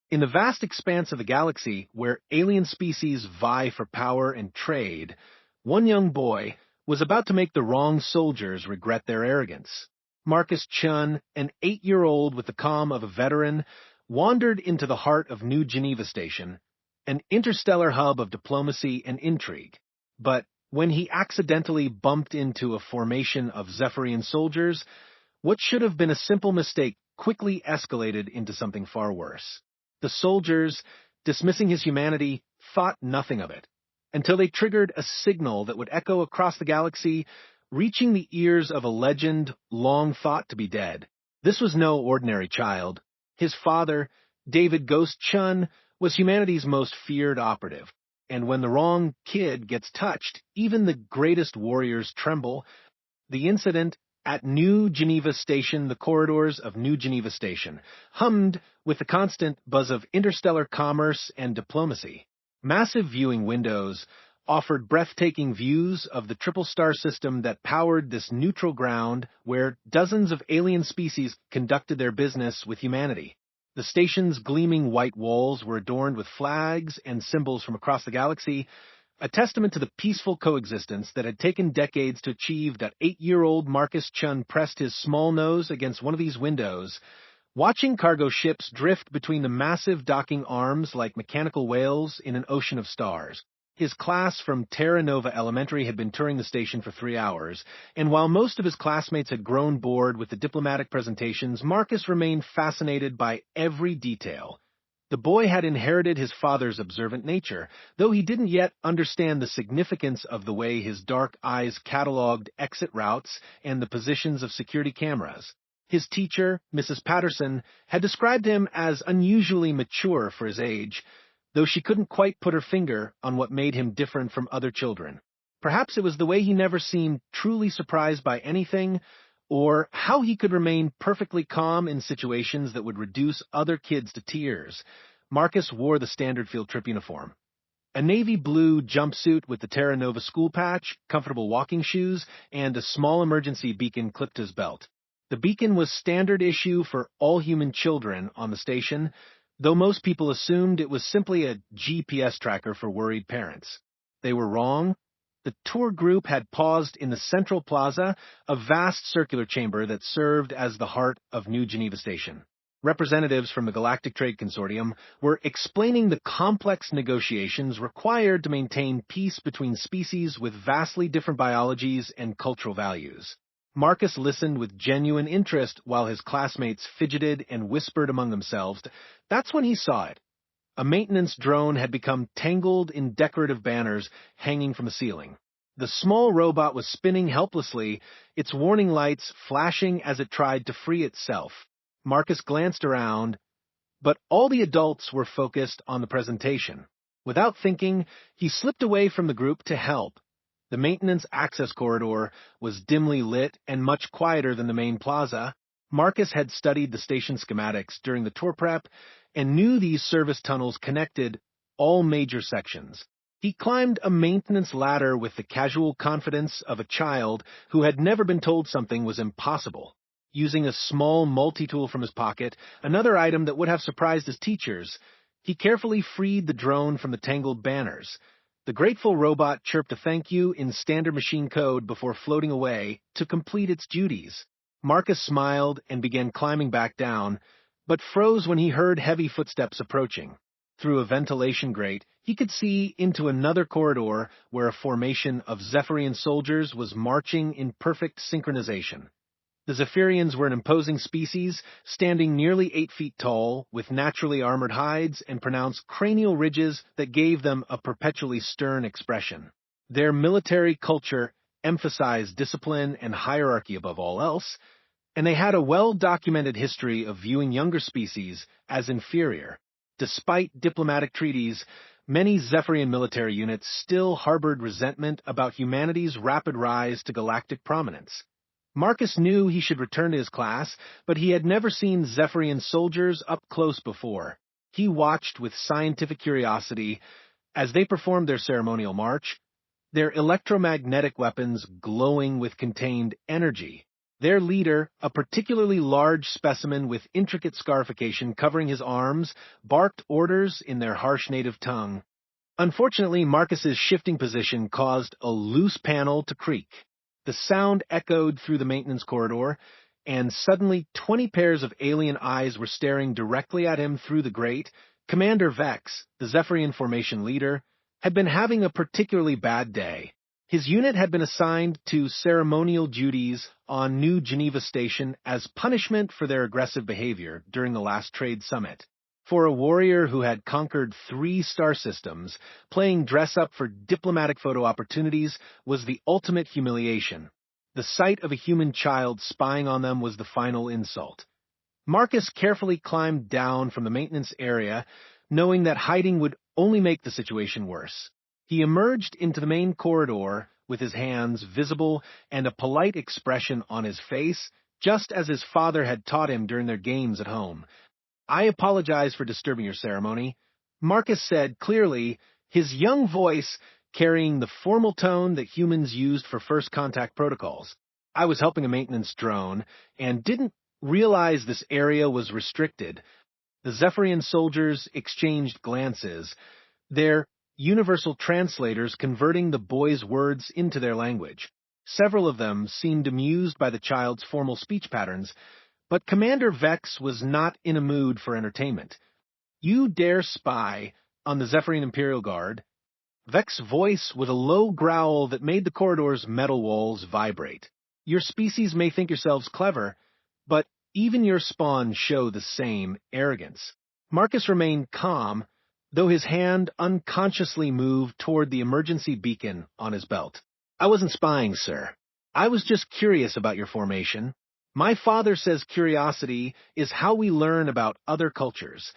In the vast expanse of the galaxy, where alien species vie for power and trade, one young boy was about to make the wrong soldiers regret their arrogance. Marcus Chun, an 8-year-old with the calm of a veteran, wandered into the heart of New Geneva Station, an interstellar hub of diplomacy and intrigue. But when he accidentally bumped into a formation of Zephyrian soldiers, what should have been a simple mistake quickly escalated into something far worse. The soldiers, dismissing his humanity, thought nothing of it, until they triggered a signal that would echo across the galaxy, reaching the ears of a legend long thought to be dead. This was no ordinary child. His father, David Ghost Chun, was humanity's most feared operative, and when the wrong kid gets touched, even the greatest warriors tremble. The incident at New Geneva Station, the corridors of New Geneva Station, hummed with the constant buzz of interstellar commerce and diplomacy. Massive viewing windows offered breathtaking views of the triple star system that powered this neutral ground where dozens of alien species conducted their business with humanity. The station's gleaming white walls were adorned with flags and symbols from across the galaxy, a testament to the peaceful coexistence that had taken decades to achieve. That 8-year-old Marcus Chun pressed his small nose against one of these windows, watching cargo ships drift between the massive docking arms like mechanical whales in an ocean of stars. His class from Terra Nova Elementary had been touring the station for 3 hours, and while most of his classmates had grown bored with the diplomatic presentations, Marcus remained fascinated by every detail. The boy had inherited his father's observant nature, though he didn't yet understand the significance of the way his dark eyes catalogued exit routes and the positions of security cameras. His teacher, Mrs. Patterson, had described him as unusually mature for his age, though she couldn't quite put her finger on what made him different from other children. Perhaps it was the way he never seemed truly surprised by anything, or how he could remain perfectly calm in situations that would reduce other kids to tears. Marcus wore the standard field trip uniform. A navy blue jumpsuit with the Terra Nova school patch, comfortable walking shoes, and a small emergency beacon clipped to his belt. The beacon was standard issue for all human children on the station, though most people assumed it was simply a GPS tracker for worried parents. They were wrong. The tour group had paused in the Central Plaza, a vast circular chamber that served as the heart of New Geneva Station. Representatives from the Galactic Trade Consortium were explaining the complex negotiations required to maintain peace between species with vastly different biologies and cultural values. Marcus listened with genuine interest while his classmates fidgeted and whispered among themselves. That's when he saw it. A maintenance drone had become tangled in decorative banners hanging from the ceiling. The small robot was spinning helplessly, its warning lights flashing as it tried to free itself. Marcus glanced around, but all the adults were focused on the presentation. Without thinking, he slipped away from the group to help. The maintenance access corridor was dimly lit and much quieter than the main plaza. Marcus had studied the station schematics during the tour prep and knew these service tunnels connected all major sections. He climbed a maintenance ladder with the casual confidence of a child who had never been told something was impossible. Using a small multi-tool from his pocket, another item that would have surprised his teachers, he carefully freed the drone from the tangled banners. The grateful robot chirped a thank you in standard machine code before floating away to complete its duties. Marcus smiled and began climbing back down, but froze when he heard heavy footsteps approaching. Through a ventilation grate, he could see into another corridor where a formation of Zephyrian soldiers was marching in perfect synchronization. The Zephyrians were an imposing species, standing nearly 8 feet tall, with naturally armored hides and pronounced cranial ridges that gave them a perpetually stern expression. Their military culture emphasized discipline and hierarchy above all else, and they had a well-documented history of viewing younger species as inferior. Despite diplomatic treaties, many Zephyrian military units still harbored resentment about humanity's rapid rise to galactic prominence. Marcus knew he should return to his class, but he had never seen Zephyrian soldiers up close before. He watched with scientific curiosity as they performed their ceremonial march, their electromagnetic weapons glowing with contained energy. Their leader, a particularly large specimen with intricate scarification covering his arms, barked orders in their harsh native tongue. Unfortunately, Marcus's shifting position caused a loose panel to creak. The sound echoed through the maintenance corridor, and suddenly 20 pairs of alien eyes were staring directly at him through the grate. Commander Vex, the Zephyrian formation leader, had been having a particularly bad day. His unit had been assigned to ceremonial duties on New Geneva Station as punishment for their aggressive behavior during the last trade summit. For a warrior who had conquered 3 star systems, playing dress-up for diplomatic photo opportunities was the ultimate humiliation. The sight of a human child spying on them was the final insult. Marcus carefully climbed down from the maintenance area, knowing that hiding would only make the situation worse. He emerged into the main corridor with his hands visible and a polite expression on his face, just as his father had taught him during their games at home. "I apologize for disturbing your ceremony," Marcus said clearly, his young voice carrying the formal tone that humans used for first contact protocols. "I was helping a maintenance drone and didn't realize this area was restricted." The Zephyrian soldiers exchanged glances, their universal translators converting the boy's words into their language. Several of them seemed amused by the child's formal speech patterns, but Commander Vex was not in a mood for entertainment. "You dare spy on the Zephyrian Imperial Guard?" Vex's voice was a low growl that made the corridor's metal walls vibrate. "Your species may think yourselves clever, but even your spawn show the same arrogance." Marcus remained calm, though his hand unconsciously moved toward the emergency beacon on his belt. "I wasn't spying, sir. I was just curious about your formation. My father says curiosity is how we learn about other cultures."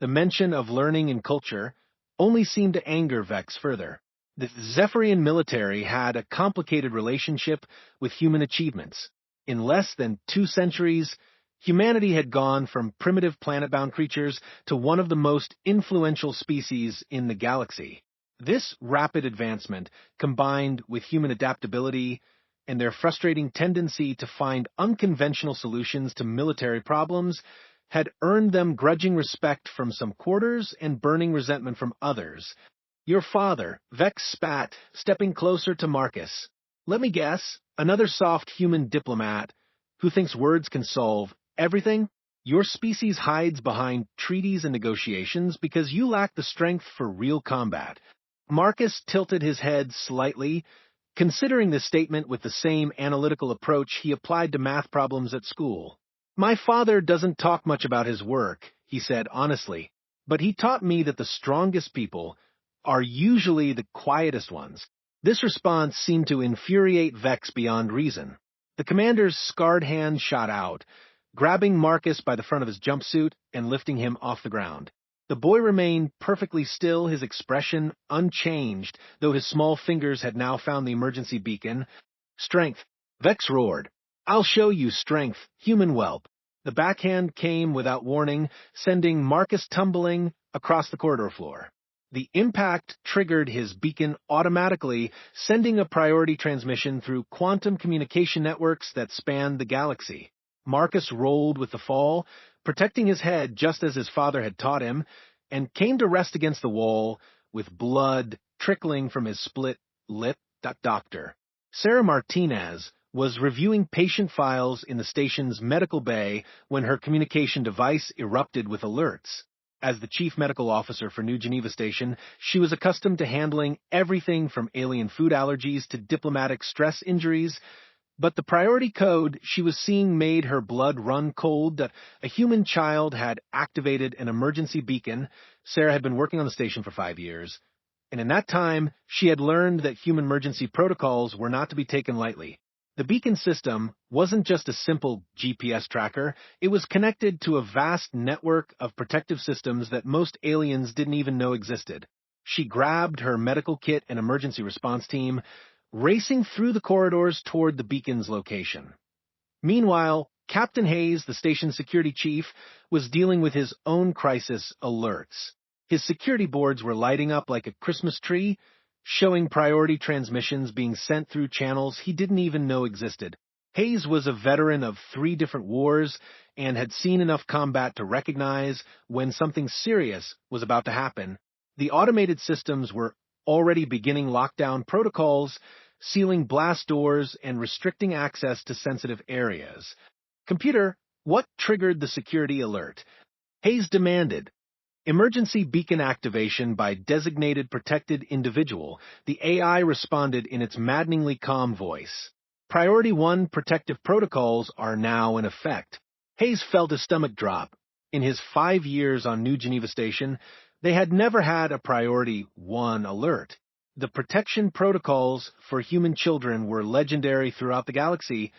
The mention of learning and culture only seemed to anger Vex further. The Zephyrian military had a complicated relationship with human achievements. In less than 2 centuries, humanity had gone from primitive planet-bound creatures to one of the most influential species in the galaxy. This rapid advancement, combined with human adaptability and their frustrating tendency to find unconventional solutions to military problems, had earned them grudging respect from some quarters and burning resentment from others. "Your father," Vex spat, stepping closer to Marcus. "Let me guess, another soft human diplomat who thinks words can solve everything? Your species hides behind treaties and negotiations because you lack the strength for real combat." Marcus tilted his head slightly, considering this statement with the same analytical approach he applied to math problems at school. "My father doesn't talk much about his work," he said honestly, "but he taught me that the strongest people are usually the quietest ones." This response seemed to infuriate Vex beyond reason. The commander's scarred hand shot out, grabbing Marcus by the front of his jumpsuit and lifting him off the ground. The boy remained perfectly still, his expression unchanged, though his small fingers had now found the emergency beacon. "Strength," Vex roared. "I'll show you strength, human whelp." The backhand came without warning, sending Marcus tumbling across the corridor floor. The impact triggered his beacon automatically, sending a priority transmission through quantum communication networks that spanned the galaxy. Marcus rolled with the fall, protecting his head just as his father had taught him, and came to rest against the wall with blood trickling from his split lip. Doctor Sarah Martinez was reviewing patient files in the station's medical bay when her communication device erupted with alerts. As the chief medical officer for New Geneva Station, she was accustomed to handling everything from alien food allergies to diplomatic stress injuries, but the priority code she was seeing made her blood run cold that a human child had activated an emergency beacon. Sarah had been working on the station for 5 years, and in that time, she had learned that human emergency protocols were not to be taken lightly. The beacon system wasn't just a simple GPS tracker, it was connected to a vast network of protective systems that most aliens didn't even know existed. She grabbed her medical kit and emergency response team, racing through the corridors toward the beacon's location. Meanwhile, Captain Hayes, the station's security chief, was dealing with his own crisis alerts. His security boards were lighting up like a Christmas tree, showing priority transmissions being sent through channels he didn't even know existed. Hayes was a veteran of 3 different wars and had seen enough combat to recognize when something serious was about to happen. The automated systems were already beginning lockdown protocols, sealing blast doors and restricting access to sensitive areas. Computer, what triggered the security alert? Hayes demanded. Emergency beacon activation by designated protected individual. The AI responded in its maddeningly calm voice. Priority 1 protective protocols are now in effect. Hayes felt his stomach drop. In his 5 years on New Geneva Station, they had never had a Priority 1 alert. The protection protocols for human children were legendary throughout the galaxy,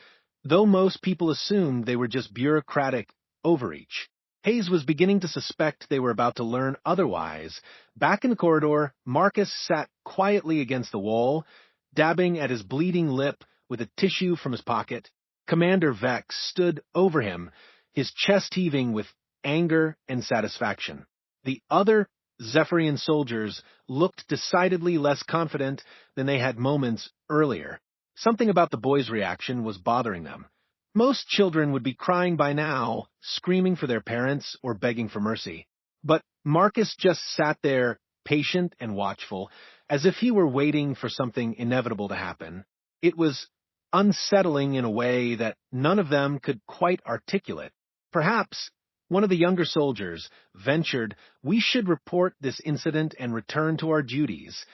though most people assumed they were just bureaucratic overreach. Hayes was beginning to suspect they were about to learn otherwise. Back in the corridor, Marcus sat quietly against the wall, dabbing at his bleeding lip with a tissue from his pocket. Commander Vex stood over him, his chest heaving with anger and satisfaction. The other Zephyrian soldiers looked decidedly less confident than they had moments earlier. Something about the boy's reaction was bothering them. Most children would be crying by now, screaming for their parents or begging for mercy. But Marcus just sat there, patient and watchful, as if he were waiting for something inevitable to happen. It was unsettling in a way that none of them could quite articulate. Perhaps one of the younger soldiers ventured, "We should report this incident and return to our duties."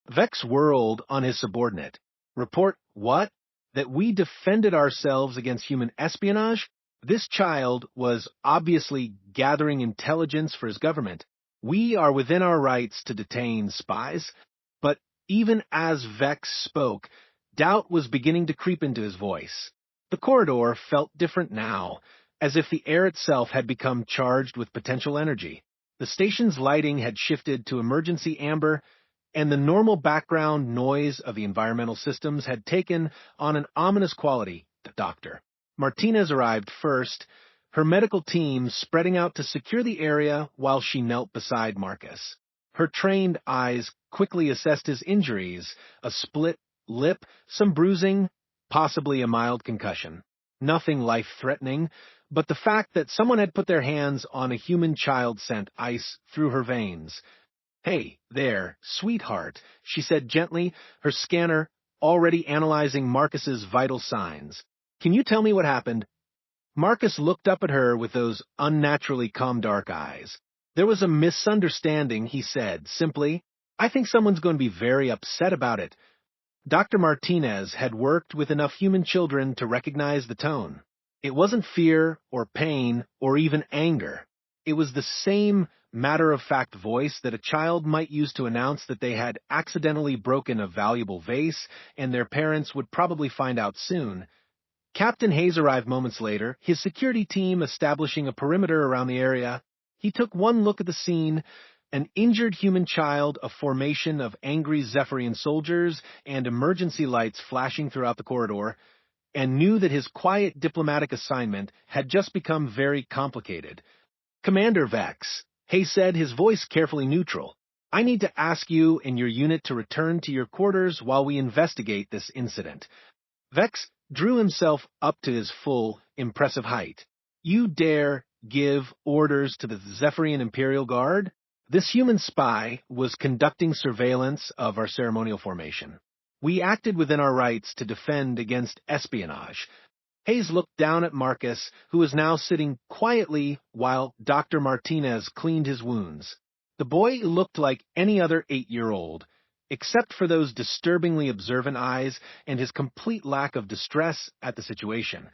Vex whirled on his subordinate. "Report what? That we defended ourselves against human espionage?" This child was obviously gathering intelligence for his government. "We are within our rights to detain spies." But even as Vex spoke, doubt was beginning to creep into his voice. The corridor felt different now, as if the air itself had become charged with potential energy. The station's lighting had shifted to emergency amber, and the normal background noise of the environmental systems had taken on an ominous quality. The doctor. Martinez arrived first, her medical team spreading out to secure the area while she knelt beside Marcus. Her trained eyes quickly assessed his injuries, a split lip, some bruising, possibly a mild concussion. Nothing life-threatening, but the fact that someone had put their hands on a human child sent ice through her veins. "Hey, there, sweetheart," she said gently, her scanner already analyzing Marcus's vital signs. "Can you tell me what happened?" Marcus looked up at her with those unnaturally calm dark eyes. "There was a misunderstanding," he said, simply. "I think someone's going to be very upset about it." Dr. Martinez had worked with enough human children to recognize the tone. It wasn't fear or pain or even anger. It was the same matter-of-fact voice that a child might use to announce that they had accidentally broken a valuable vase and their parents would probably find out soon. Captain Hayes arrived moments later, his security team establishing a perimeter around the area. He took one look at the scene, an injured human child, a formation of angry Zephyrian soldiers, and emergency lights flashing throughout the corridor, and knew that his quiet diplomatic assignment had just become very complicated. "Commander Vex," Hayes said, his voice carefully neutral, "I need to ask you and your unit to return to your quarters while we investigate this incident." Vex drew himself up to his full, impressive height. "You dare give orders to the Zephyrian Imperial Guard?" This human spy was conducting surveillance of our ceremonial formation. "We acted within our rights to defend against espionage." Hayes looked down at Marcus, who was now sitting quietly while Dr. Martinez cleaned his wounds. The boy looked like any other 8-year-old, except for those disturbingly observant eyes and his complete lack of distress at the situation.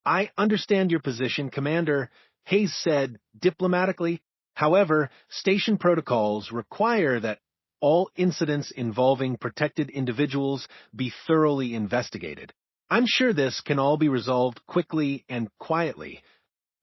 "I understand your position, Commander," Hayes said diplomatically. "However, station protocols require that all incidents involving protected individuals be thoroughly investigated. I'm sure this can all be resolved quickly and quietly."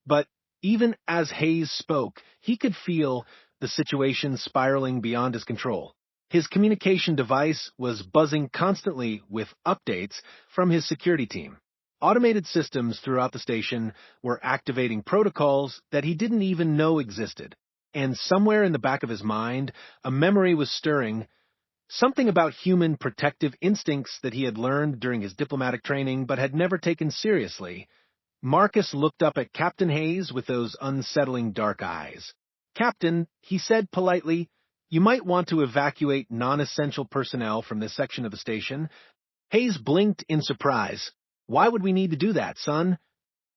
But even as Hayes spoke, he could feel the situation spiraling beyond his control. His communication device was buzzing constantly with updates from his security team. Automated systems throughout the station were activating protocols that he didn't even know existed. And somewhere in the back of his mind, a memory was stirring. Something about human protective instincts that he had learned during his diplomatic training but had never taken seriously. Marcus looked up at Captain Hayes with those unsettling dark eyes. "Captain," he said politely, "you might want to evacuate non-essential personnel from this section of the station." Hayes blinked in surprise. "Why would we need to do that, son?"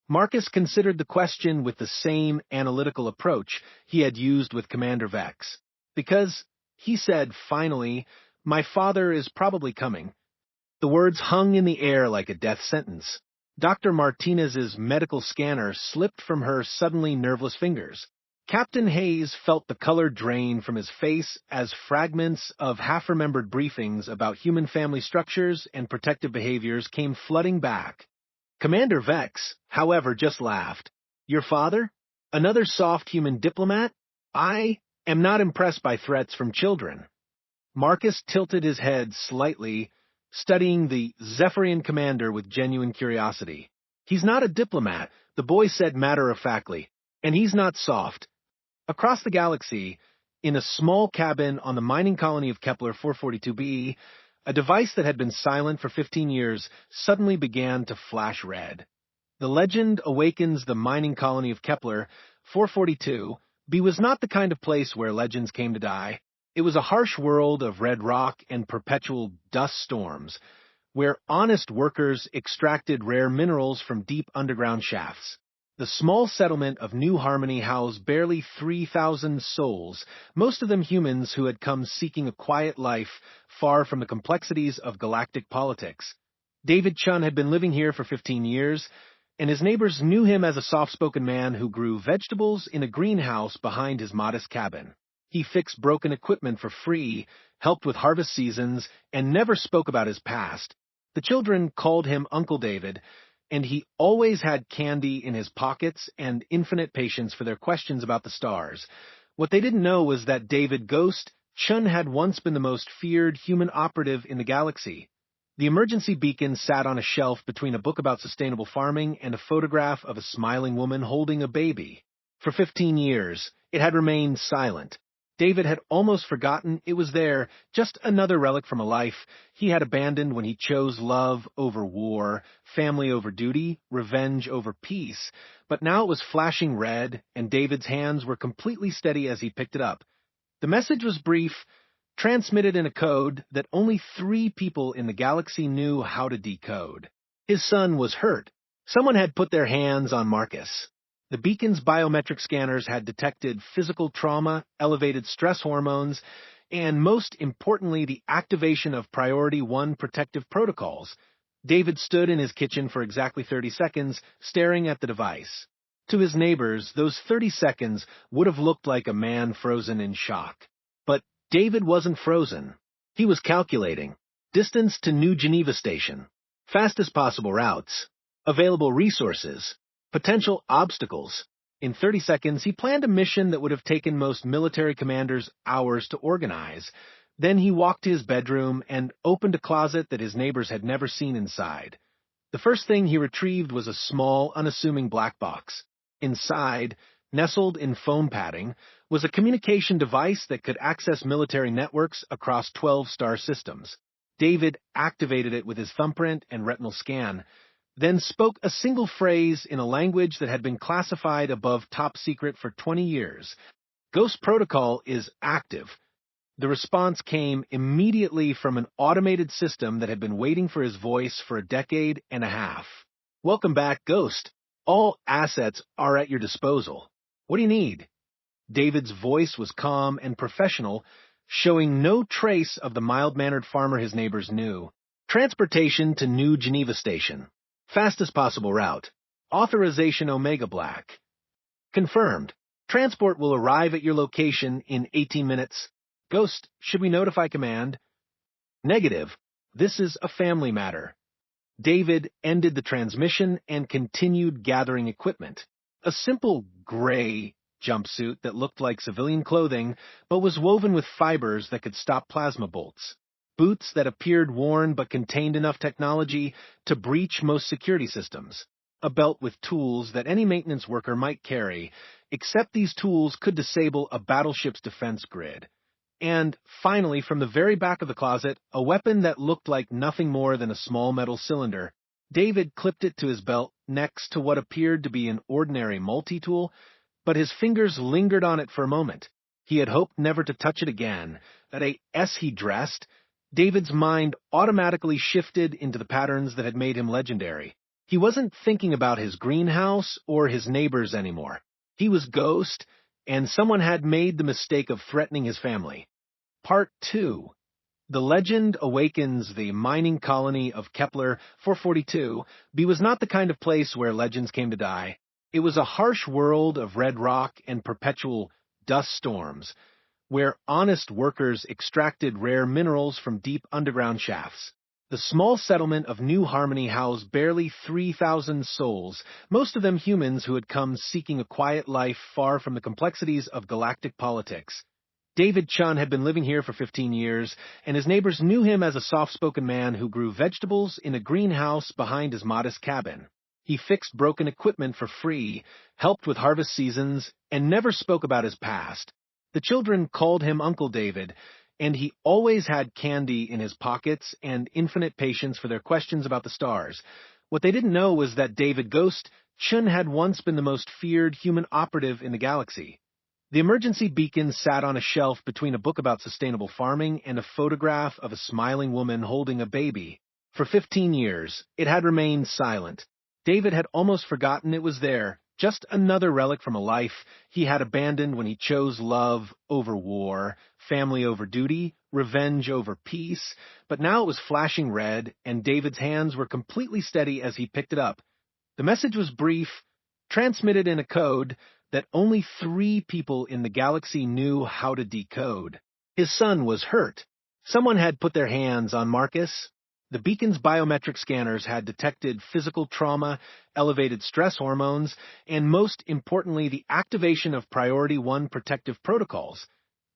Marcus considered the question with the same analytical approach he had used with Commander Vex. "Because," he said finally, "my father is probably coming." The words hung in the air like a death sentence. Dr. Martinez's medical scanner slipped from her suddenly nerveless fingers. Captain Hayes felt the color drain from his face as fragments of half-remembered briefings about human family structures and protective behaviors came flooding back. Commander Vex, however, just laughed. "Your father? Another soft human diplomat? I am not impressed by threats from children." Marcus tilted his head slightly, studying the Zephyrian commander with genuine curiosity. "He's not a diplomat," the boy said matter-of-factly, "and he's not soft." Across the galaxy, in a small cabin on the mining colony of Kepler 442b, a device that had been silent for 15 years suddenly began to flash red. The legend awakens the mining colony of Kepler 442b was not the kind of place where legends came to die. It was a harsh world of red rock and perpetual dust storms, where honest workers extracted rare minerals from deep underground shafts. The small settlement of New Harmony housed barely 3,000 souls, most of them humans who had come seeking a quiet life far from the complexities of galactic politics. David Chun had been living here for 15 years, and his neighbors knew him as a soft-spoken man who grew vegetables in a greenhouse behind his modest cabin. He fixed broken equipment for free, helped with harvest seasons, and never spoke about his past. The children called him Uncle David, and he always had candy in his pockets and infinite patience for their questions about the stars. What they didn't know was that David Ghost Chun had once been the most feared human operative in the galaxy. The emergency beacon sat on a shelf between a book about sustainable farming and a photograph of a smiling woman holding a baby. For 15 years, it had remained silent. David had almost forgotten it was there, just another relic from a life he had abandoned when he chose love over war, family over duty, revenge over peace. But now it was flashing red, and David's hands were completely steady as he picked it up. The message was brief, transmitted in a code that only 3 people in the galaxy knew how to decode. His son was hurt. Someone had put their hands on Marcus. The beacon's biometric scanners had detected physical trauma, elevated stress hormones, and most importantly, the activation of Priority 1 protective protocols. David stood in his kitchen for exactly 30 seconds, staring at the device. To his neighbors, those 30 seconds would have looked like a man frozen in shock. But David wasn't frozen. He was calculating. Distance to New Geneva Station. Fastest possible routes. Available resources. Potential obstacles. In 30 seconds, he planned a mission that would have taken most military commanders hours to organize. Then he walked to his bedroom and opened a closet that his neighbors had never seen inside. The first thing he retrieved was a small, unassuming black box. Inside, nestled in foam padding, was a communication device that could access military networks across 12 star systems. David activated it with his thumbprint and retinal scan, then spoke a single phrase in a language that had been classified above top secret for 20 years. Ghost Protocol is active. The response came immediately from an automated system that had been waiting for his voice for a decade and a half. "Welcome back, Ghost. All assets are at your disposal. What do you need?" David's voice was calm and professional, showing no trace of the mild-mannered farmer his neighbors knew. "Transportation to New Geneva Station. Fastest possible route. Authorization Omega Black. Confirmed. Transport will arrive at your location in 18 minutes. Ghost, should we notify command?" "Negative. This is a family matter." David ended the transmission and continued gathering equipment. A simple gray jumpsuit that looked like civilian clothing, but was woven with fibers that could stop plasma bolts. Boots that appeared worn but contained enough technology to breach most security systems. A belt with tools that any maintenance worker might carry, except these tools could disable a battleship's defense grid. And finally, from the very back of the closet, a weapon that looked like nothing more than a small metal cylinder. David clipped it to his belt next to what appeared to be an ordinary multi-tool, but his fingers lingered on it for a moment. He had hoped never to touch it again, that as he dressed, David's mind automatically shifted into the patterns that had made him legendary. He wasn't thinking about his greenhouse or his neighbors anymore. He was Ghost, and someone had made the mistake of threatening his family. Part 2. The legend awakens. The mining colony of Kepler 442b was not the kind of place where legends came to die. It was a harsh world of red rock and perpetual dust storms, where honest workers extracted rare minerals from deep underground shafts. The small settlement of New Harmony housed barely 3,000 souls, most of them humans who had come seeking a quiet life far from the complexities of galactic politics. David Chun had been living here for 15 years, and his neighbors knew him as a soft-spoken man who grew vegetables in a greenhouse behind his modest cabin. He fixed broken equipment for free, helped with harvest seasons, and never spoke about his past. The children called him Uncle David, and he always had candy in his pockets and infinite patience for their questions about the stars. What they didn't know was that David Ghost Chun had once been the most feared human operative in the galaxy. The emergency beacon sat on a shelf between a book about sustainable farming and a photograph of a smiling woman holding a baby. For 15 years, it had remained silent. David had almost forgotten it was there, just another relic from a life he had abandoned when he chose love over war, family over duty, revenge over peace. But now it was flashing red, and David's hands were completely steady as he picked it up. The message was brief, transmitted in a code that only 3 people in the galaxy knew how to decode. His son was hurt. Someone had put their hands on Marcus. The beacon's biometric scanners had detected physical trauma, elevated stress hormones, and most importantly, the activation of Priority 1 protective protocols.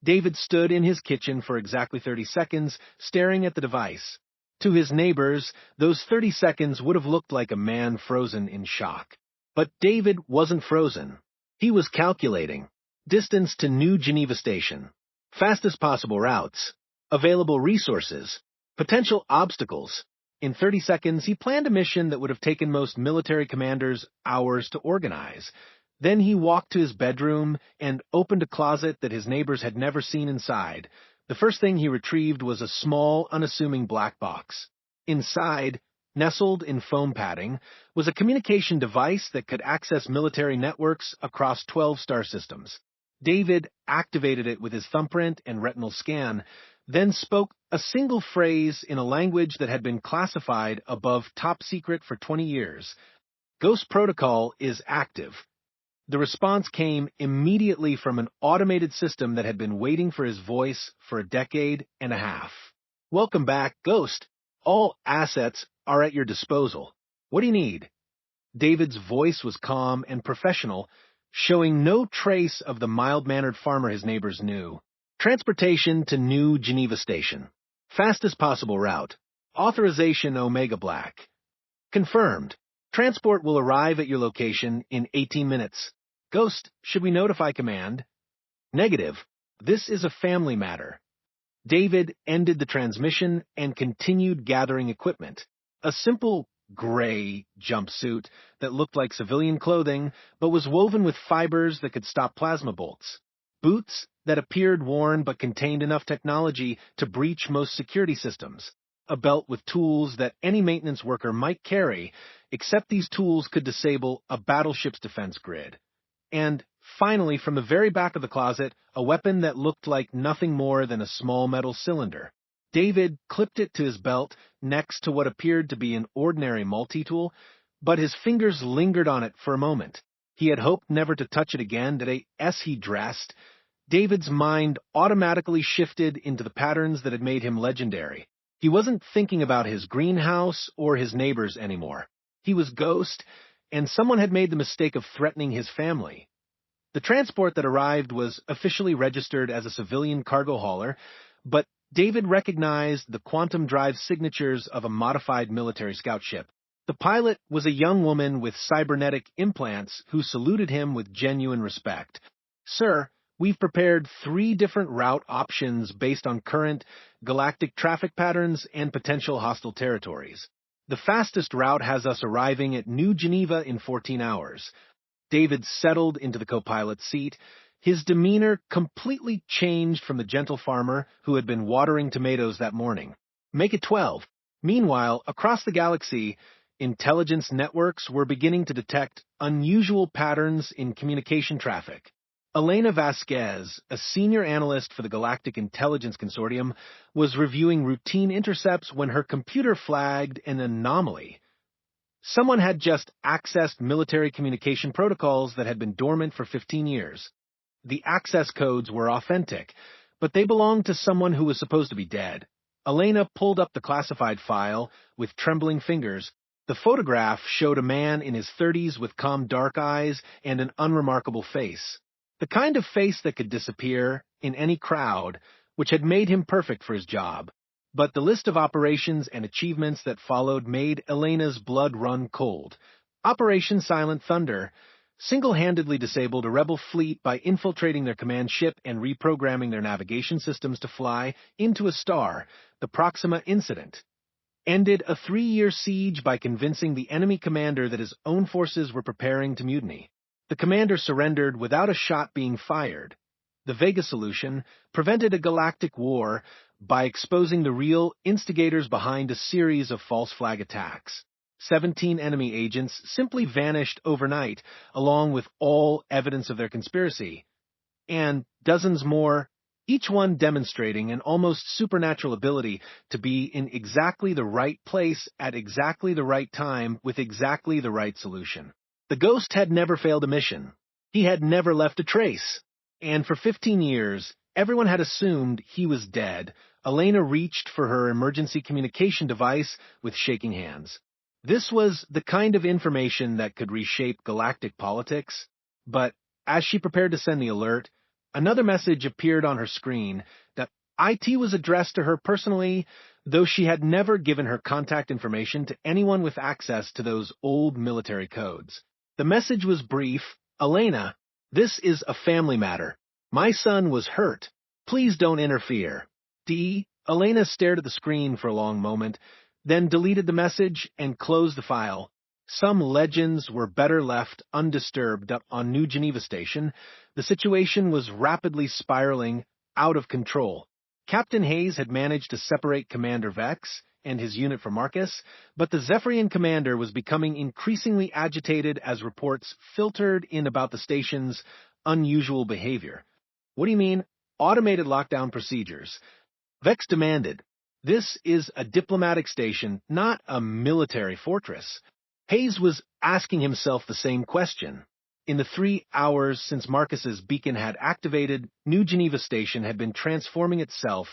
David stood in his kitchen for exactly 30 seconds, staring at the device. To his neighbors, those 30 seconds would have looked like a man frozen in shock. But David wasn't frozen. He was calculating. Distance to New Geneva Station. Fastest possible routes. Available resources. Potential obstacles. In 30 seconds, he planned a mission that would have taken most military commanders hours to organize. Then he walked to his bedroom and opened a closet that his neighbors had never seen inside. The first thing he retrieved was a small, unassuming black box. Inside, nestled in foam padding, was a communication device that could access military networks across 12 star systems. David activated it with his thumbprint and retinal scan, then spoke a single phrase in a language that had been classified above top secret for 20 years. Ghost Protocol is active. The response came immediately from an automated system that had been waiting for his voice for a decade and a half. Welcome back, Ghost. All assets are at your disposal. What do you need? David's voice was calm and professional, showing no trace of the mild-mannered farmer his neighbors knew. Transportation to New Geneva Station. Fastest possible route. Authorization Omega Black. Confirmed. Transport will arrive at your location in 18 minutes. Ghost, should we notify command? Negative. This is a family matter. David ended the transmission and continued gathering equipment. A simple gray jumpsuit that looked like civilian clothing, but was woven with fibers that could stop plasma bolts. Boots that appeared worn but contained enough technology to breach most security systems. A belt with tools that any maintenance worker might carry, except these tools could disable a battleship's defense grid. And finally, from the very back of the closet, a weapon that looked like nothing more than a small metal cylinder. David clipped it to his belt next to what appeared to be an ordinary multi-tool, but his fingers lingered on it for a moment. He had hoped never to touch it again today. As he dressed, David's mind automatically shifted into the patterns that had made him legendary. He wasn't thinking about his greenhouse or his neighbors anymore. He was Ghost, and someone had made the mistake of threatening his family. The transport that arrived was officially registered as a civilian cargo hauler, but David recognized the quantum drive signatures of a modified military scout ship. The pilot was a young woman with cybernetic implants who saluted him with genuine respect. "Sir, We've prepared 3 different route options based on current galactic traffic patterns and potential hostile territories. The fastest route has us arriving at New Geneva in 14 hours. David settled into the co-pilot's seat. His demeanor completely changed from the gentle farmer who had been watering tomatoes that morning. Make it 12. Meanwhile, across the galaxy, intelligence networks were beginning to detect unusual patterns in communication traffic. Elena Vasquez, a senior analyst for the Galactic Intelligence Consortium, was reviewing routine intercepts when her computer flagged an anomaly. Someone had just accessed military communication protocols that had been dormant for 15 years. The access codes were authentic, but they belonged to someone who was supposed to be dead. Elena pulled up the classified file with trembling fingers. The photograph showed a man in his 30s with calm dark eyes and an unremarkable face. The kind of face that could disappear in any crowd, which had made him perfect for his job. But the list of operations and achievements that followed made Elena's blood run cold. Operation Silent Thunder single-handedly disabled a rebel fleet by infiltrating their command ship and reprogramming their navigation systems to fly into a star, the Proxima Incident. Ended a 3-year siege by convincing the enemy commander that his own forces were preparing to mutiny. The commander surrendered without a shot being fired. The Vega solution prevented a galactic war by exposing the real instigators behind a series of false flag attacks. 17 enemy agents simply vanished overnight, along with all evidence of their conspiracy. And dozens more, each one demonstrating an almost supernatural ability to be in exactly the right place at exactly the right time with exactly the right solution. The Ghost had never failed a mission. He had never left a trace. And for 15 years, everyone had assumed he was dead. Elena reached for her emergency communication device with shaking hands. This was the kind of information that could reshape galactic politics. But as she prepared to send the alert, another message appeared on her screen that IT was addressed to her personally, though she had never given her contact information to anyone with access to those old military codes. The message was brief. Elena, this is a family matter. My son was hurt. Please don't interfere. Elena stared at the screen for a long moment, then deleted the message and closed the file. Some legends were better left undisturbed on New Geneva Station. The situation was rapidly spiraling out of control. Captain Hayes had managed to separate Commander Vex and his unit from Marcus, but the Zephyrian commander was becoming increasingly agitated as reports filtered in about the station's unusual behavior. What do you mean? Automated lockdown procedures. Vex demanded. This is a diplomatic station, not a military fortress. Hayes was asking himself the same question. In the 3 hours since Marcus's beacon had activated, New Geneva Station had been transforming itself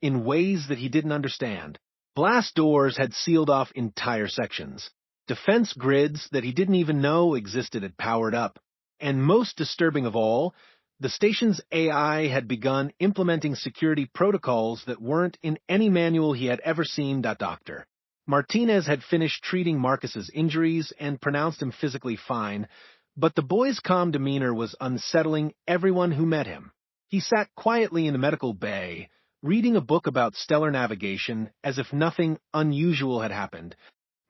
in ways that he didn't understand. Blast doors had sealed off entire sections. Defense grids that he didn't even know existed had powered up. And most disturbing of all, the station's AI had begun implementing security protocols that weren't in any manual he had ever seen. Dr. Martinez had finished treating Marcus's injuries and pronounced him physically fine, but the boy's calm demeanor was unsettling everyone who met him. He sat quietly in the medical bay, reading a book about stellar navigation as if nothing unusual had happened.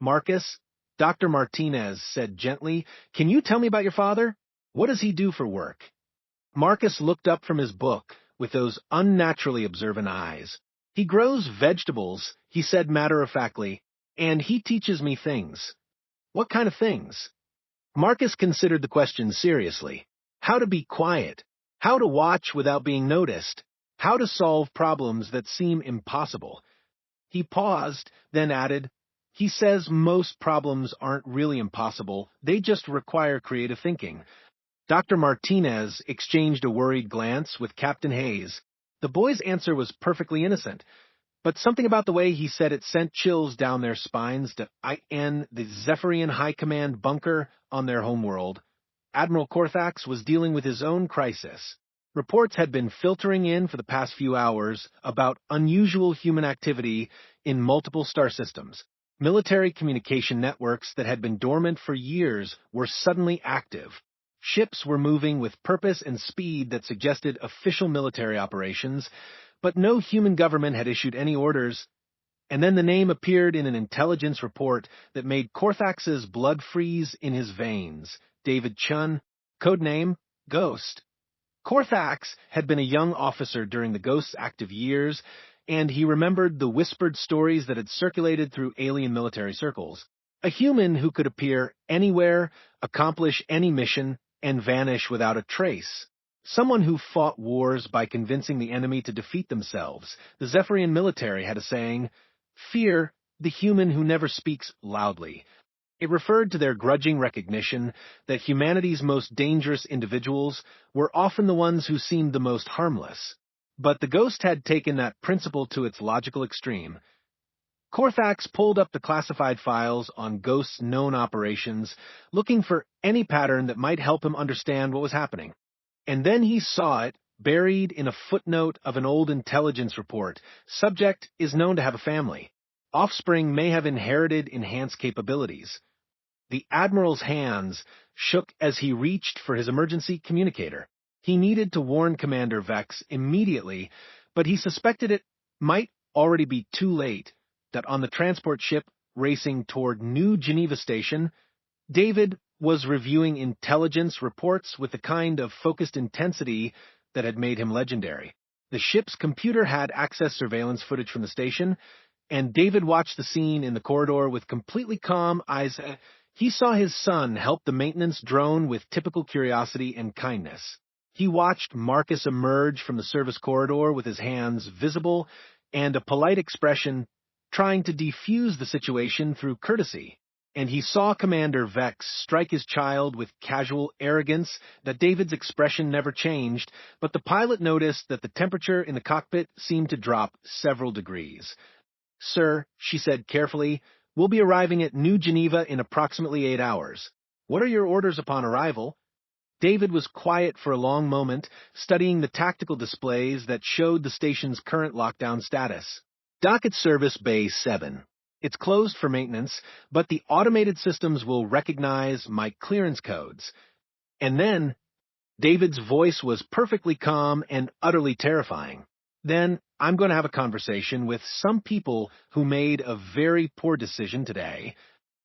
Marcus, Dr. Martinez said gently, "Can you tell me about your father? What does he do for work?" Marcus looked up from his book with those unnaturally observant eyes. "He grows vegetables," he said matter-of-factly, "and he teaches me things." "What kind of things?" Marcus considered the question seriously. How to be quiet, how to watch without being noticed, how to solve problems that seem impossible. He paused, then added, "He says most problems aren't really impossible, they just require creative thinking." Dr. Martinez exchanged a worried glance with Captain Hayes. The boy's answer was perfectly innocent, but something about the way he said it sent chills down their spines to the Zephyrian High Command bunker on their homeworld. Admiral Corthax was dealing with his own crisis. Reports had been filtering in for the past few hours about unusual human activity in multiple star systems. Military communication networks that had been dormant for years were suddenly active. Ships were moving with purpose and speed that suggested official military operations, but no human government had issued any orders. And then the name appeared in an intelligence report that made Korthax's blood freeze in his veins. David Chun, codename Ghost. Korthax had been a young officer during the Ghost's active years, and he remembered the whispered stories that had circulated through alien military circles. A human who could appear anywhere, accomplish any mission, and vanish without a trace. Someone who fought wars by convincing the enemy to defeat themselves. The Zephyrian military had a saying, "Fear the human who never speaks loudly." It referred to their grudging recognition that humanity's most dangerous individuals were often the ones who seemed the most harmless. But the Ghost had taken that principle to its logical extreme. Korthax pulled up the classified files on Ghost's known operations, looking for any pattern that might help him understand what was happening. And then he saw it, buried in a footnote of an old intelligence report. Subject is known to have a family. Offspring may have inherited enhanced capabilities. The Admiral's hands shook as he reached for his emergency communicator. He needed to warn Commander Vex immediately, but he suspected it might already be too late, that on the transport ship racing toward New Geneva Station, David was reviewing intelligence reports with the kind of focused intensity that had made him legendary. The ship's computer had access surveillance footage from the station, and David watched the scene in the corridor with completely calm eyes. He saw his son help the maintenance drone with typical curiosity and kindness. He watched Marcus emerge from the service corridor with his hands visible and a polite expression, trying to defuse the situation through courtesy. And he saw Commander Vex strike his child with casual arrogance. That David's expression never changed, but the pilot noticed that the temperature in the cockpit seemed to drop several degrees. "Sir," she said carefully, "we'll be arriving at New Geneva in approximately 8 hours. What are your orders upon arrival?" David was quiet for a long moment, studying the tactical displays that showed the station's current lockdown status. Dock at Service Bay 7. It's closed for maintenance, but the automated systems will recognize my clearance codes. And then, David's voice was perfectly calm and utterly terrifying. "Then, I'm going to have a conversation with some people who made a very poor decision today."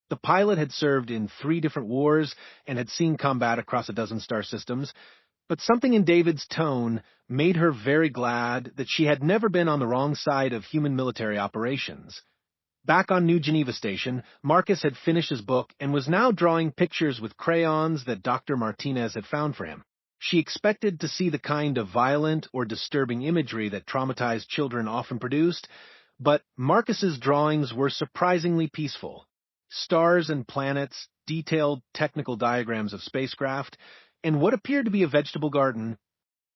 The pilot had served in 3 different wars and had seen combat across a dozen star systems, but something in David's tone made her very glad that she had never been on the wrong side of human military operations. Back on New Geneva Station, Marcus had finished his book and was now drawing pictures with crayons that Dr. Martinez had found for him. She expected to see the kind of violent or disturbing imagery that traumatized children often produced, but Marcus's drawings were surprisingly peaceful. Stars and planets, detailed technical diagrams of spacecraft, and what appeared to be a vegetable garden.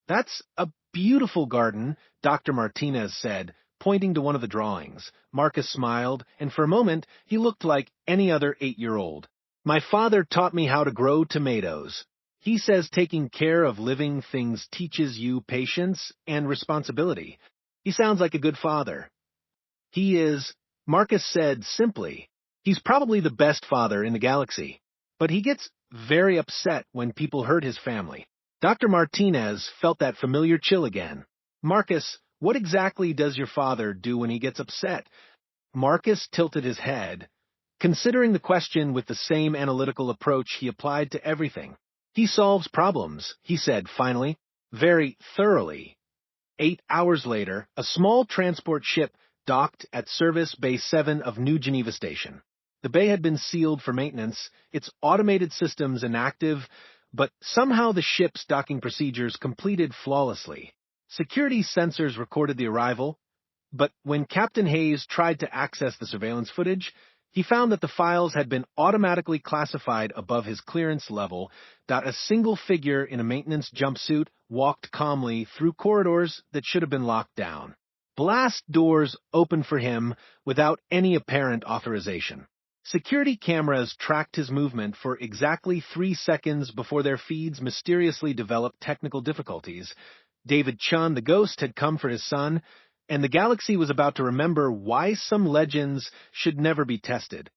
"That's a beautiful garden," Dr. Martinez said, pointing to one of the drawings. Marcus smiled, and for a moment he looked like any other 8-year-old. "My father taught me how to grow tomatoes. He says taking care of living things teaches you patience and responsibility. He sounds like a good father." "He is," Marcus said simply. "He's probably the best father in the galaxy, but he gets very upset when people hurt his family." Dr. Martinez felt that familiar chill again. "Marcus, what exactly does your father do when he gets upset?" Marcus tilted his head, considering the question with the same analytical approach he applied to everything. "He solves problems," he said finally, "very thoroughly." 8 hours later, a small transport ship docked at Service Bay 7 of New Geneva Station. The bay had been sealed for maintenance, its automated systems inactive, but somehow the ship's docking procedures completed flawlessly. Security sensors recorded the arrival, but when Captain Hayes tried to access the surveillance footage, he found that the files had been automatically classified above his clearance level. A single figure in a maintenance jumpsuit walked calmly through corridors that should have been locked down. Blast doors opened for him without any apparent authorization. Security cameras tracked his movement for exactly 3 seconds before their feeds mysteriously developed technical difficulties. David Chun, the Ghost, had come for his son, and the galaxy was about to remember why some legends should never be tested.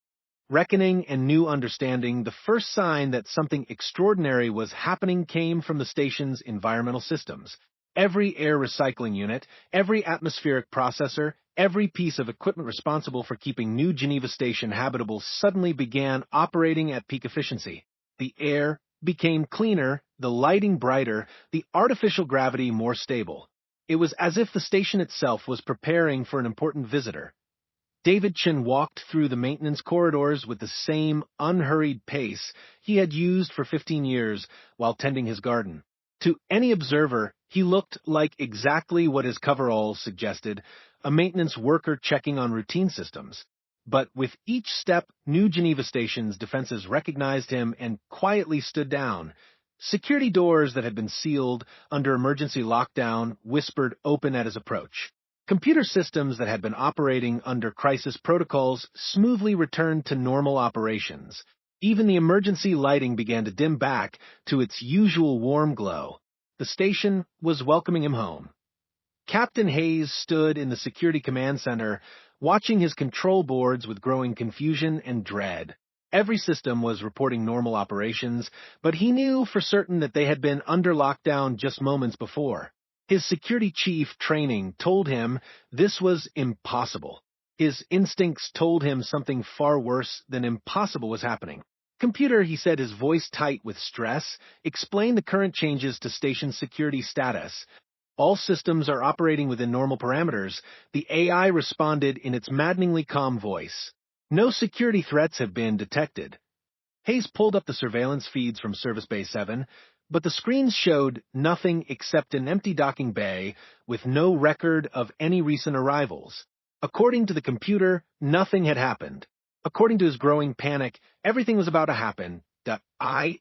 Reckoning and new understanding, the first sign that something extraordinary was happening came from the station's environmental systems. Every air recycling unit, every atmospheric processor, every piece of equipment responsible for keeping New Geneva Station habitable suddenly began operating at peak efficiency. The air became cleaner, the lighting brighter, the artificial gravity more stable. It was as if the station itself was preparing for an important visitor. David Chin walked through the maintenance corridors with the same unhurried pace he had used for 15 years while tending his garden. To any observer, he looked like exactly what his coveralls suggested, a maintenance worker checking on routine systems. But with each step, New Geneva Station's defenses recognized him and quietly stood down. Security doors that had been sealed under emergency lockdown whispered open at his approach. Computer systems that had been operating under crisis protocols smoothly returned to normal operations. Even the emergency lighting began to dim back to its usual warm glow. The station was welcoming him home. Captain Hayes stood in the security command center, watching his control boards with growing confusion and dread. Every system was reporting normal operations, but he knew for certain that they had been under lockdown just moments before. His security chief training told him this was impossible. His instincts told him something far worse than impossible was happening. Computer, he said, his voice tight with stress, explained the current changes to station security status. All systems are operating within normal parameters. The AI responded in its maddeningly calm voice. No security threats have been detected. Hayes pulled up the surveillance feeds from Service Bay 7, but the screens showed nothing except an empty docking bay with no record of any recent arrivals. According to the computer, nothing had happened. According to his growing panic, everything was about to happen.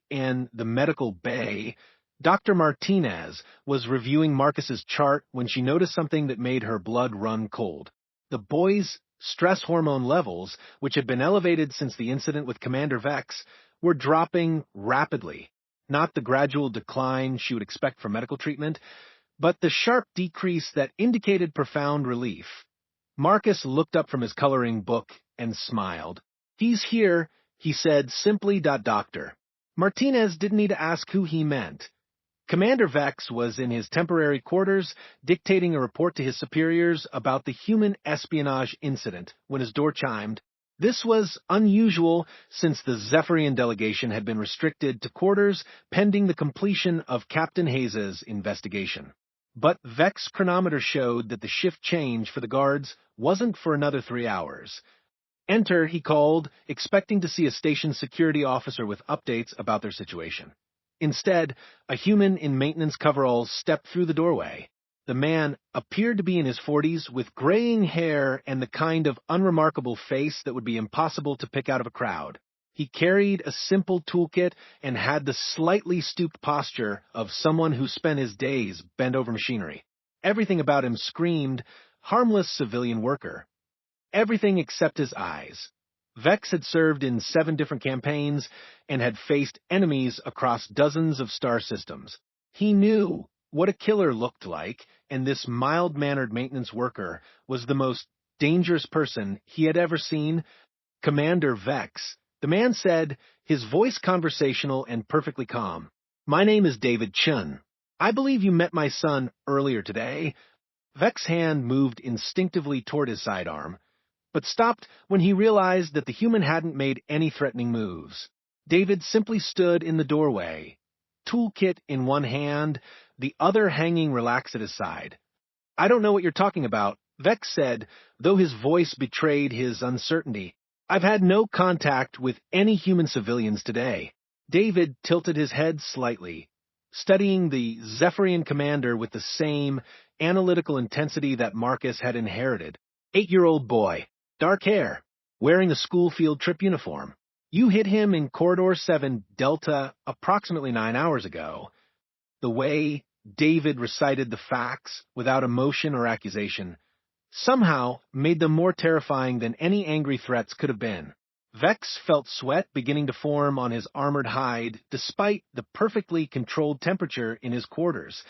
In the medical bay, Dr. Martinez was reviewing Marcus's chart when she noticed something that made her blood run cold. The boy's stress hormone levels, which had been elevated since the incident with Commander Vex, were dropping rapidly. Not the gradual decline she would expect from medical treatment, but the sharp decrease that indicated profound relief. Marcus looked up from his coloring book and smiled. "He's here," he said simply. Doctor. Martinez didn't need to ask who he meant. Commander Vex was in his temporary quarters, dictating a report to his superiors about the human espionage incident when his door chimed. This was unusual since the Zephyrian delegation had been restricted to quarters pending the completion of Captain Hayes' investigation. But Vex chronometer showed that the shift change for the guards wasn't for another 3 hours. "Enter," he called, expecting to see a station security officer with updates about their situation. Instead, a human in maintenance coveralls stepped through the doorway. The man appeared to be in his 40s with graying hair and the kind of unremarkable face that would be impossible to pick out of a crowd. He carried a simple toolkit and had the slightly stooped posture of someone who spent his days bent over machinery. Everything about him screamed, harmless civilian worker. Everything except his eyes. Vex had served in 7 different campaigns and had faced enemies across dozens of star systems. He knew what a killer looked like, and this mild-mannered maintenance worker was the most dangerous person he had ever seen. "Commander Vex," the man said, his voice conversational and perfectly calm. "My name is David Chun. I believe you met my son earlier today." Vex's hand moved instinctively toward his sidearm, but stopped when he realized that the human hadn't made any threatening moves. David simply stood in the doorway, toolkit in one hand, the other hanging relaxed at his side. "I don't know what you're talking about," Vex said, though his voice betrayed his uncertainty. "I've had no contact with any human civilians today." David tilted his head slightly, studying the Zephyrian commander with the same analytical intensity that Marcus had inherited. 8-year-old boy, dark hair, wearing a school field trip uniform. "You hit him in Corridor 7 Delta approximately 9 hours ago." The way David recited the facts without emotion or accusation somehow made them more terrifying than any angry threats could have been. Vex felt sweat beginning to form on his armored hide despite the perfectly controlled temperature in his quarters.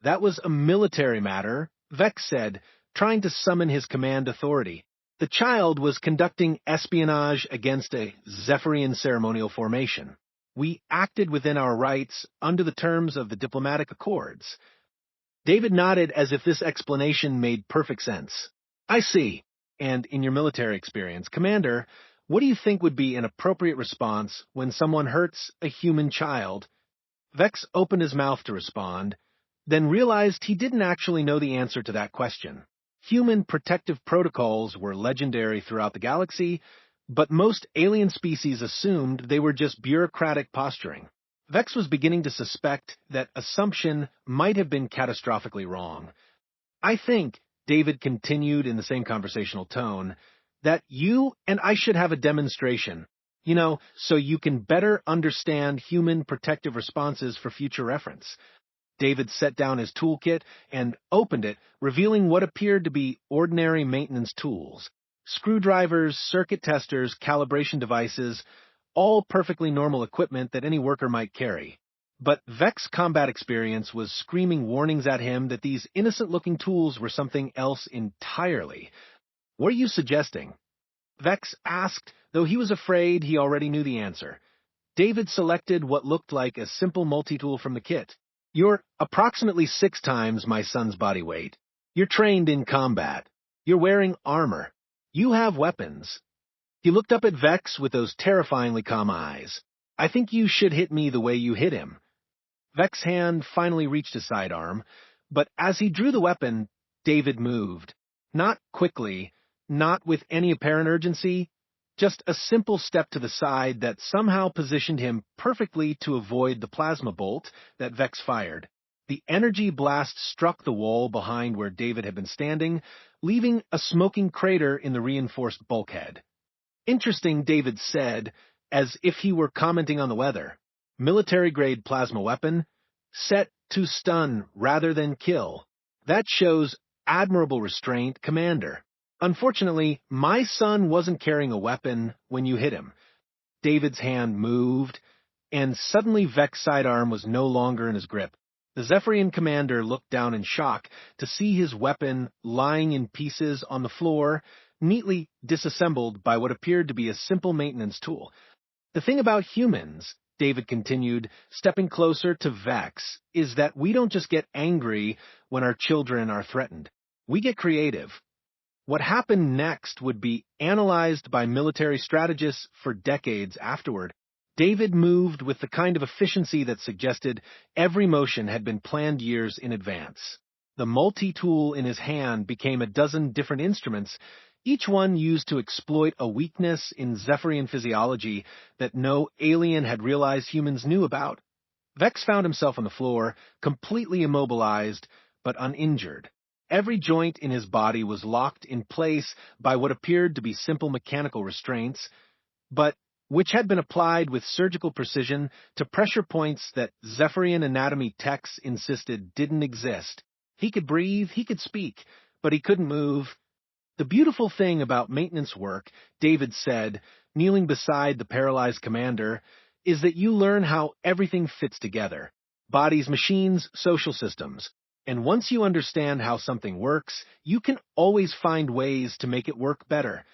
"That was a military matter," Vex said, trying to summon his command authority. The child was conducting espionage against a Zephyrian ceremonial formation. We acted within our rights under the terms of the diplomatic accords. David nodded as if this explanation made perfect sense. I see. And in your military experience, Commander, what do you think would be an appropriate response when someone hurts a human child? Vex opened his mouth to respond, then realized he didn't actually know the answer to that question. Human protective protocols were legendary throughout the galaxy, but most alien species assumed they were just bureaucratic posturing. Vex was beginning to suspect that assumption might have been catastrophically wrong. I think, David continued in the same conversational tone, that you and I should have a demonstration, so you can better understand human protective responses for future reference. David set down his toolkit and opened it, revealing what appeared to be ordinary maintenance tools. Screwdrivers, circuit testers, calibration devices, all perfectly normal equipment that any worker might carry. But Vex's combat experience was screaming warnings at him that these innocent-looking tools were something else entirely. What are you suggesting? Vex asked, though he was afraid he already knew the answer. David selected what looked like a simple multi-tool from the kit. You're approximately 6 times my son's body weight. You're trained in combat. You're wearing armor. You have weapons. He looked up at Vex with those terrifyingly calm eyes. I think you should hit me the way you hit him. Vex's hand finally reached his sidearm, but as he drew the weapon, David moved. Not quickly, not with any apparent urgency, just a simple step to the side that somehow positioned him perfectly to avoid the plasma bolt that Vex fired. The energy blast struck the wall behind where David had been standing, leaving a smoking crater in the reinforced bulkhead. Interesting, David said, as if he were commenting on the weather. Military-grade plasma weapon, set to stun rather than kill. That shows admirable restraint, Commander. Unfortunately, my son wasn't carrying a weapon when you hit him. David's hand moved, and suddenly Vex's sidearm was no longer in his grip. The Zephyrian commander looked down in shock to see his weapon lying in pieces on the floor, neatly disassembled by what appeared to be a simple maintenance tool. The thing about humans, David continued, stepping closer to Vex, is that we don't just get angry when our children are threatened. We get creative. What happened next would be analyzed by military strategists for decades afterward. David moved with the kind of efficiency that suggested every motion had been planned years in advance. The multi-tool in his hand became a dozen different instruments, each one used to exploit a weakness in Zephyrian physiology that no alien had realized humans knew about. Vex found himself on the floor, completely immobilized, but uninjured. Every joint in his body was locked in place by what appeared to be simple mechanical restraints, but which had been applied with surgical precision to pressure points that Zephyrian anatomy techs insisted didn't exist. He could breathe, he could speak, but he couldn't move. The beautiful thing about maintenance work, David said, kneeling beside the paralyzed commander, is that you learn how everything fits together. Bodies, machines, social systems. And once you understand how something works, you can always find ways to make it work better.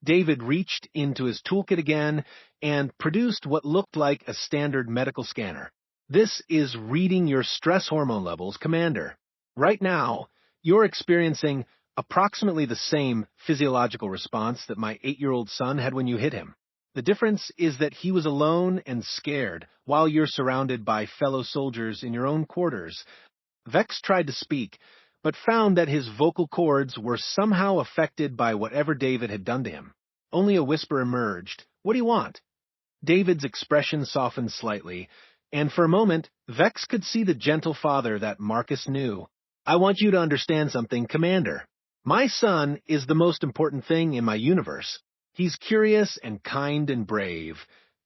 David reached into his toolkit again and produced what looked like a standard medical scanner. This is reading your stress hormone levels, Commander. Right now, you're experiencing approximately the same physiological response that my 8-year-old son had when you hit him. The difference is that he was alone and scared, while you're surrounded by fellow soldiers in your own quarters. Vex tried to speak, but found that his vocal cords were somehow affected by whatever David had done to him. Only a whisper emerged. What do you want? David's expression softened slightly, and for a moment, Vex could see the gentle father that Marcus knew. I want you to understand something, Commander. My son is the most important thing in my universe. He's curious and kind and brave,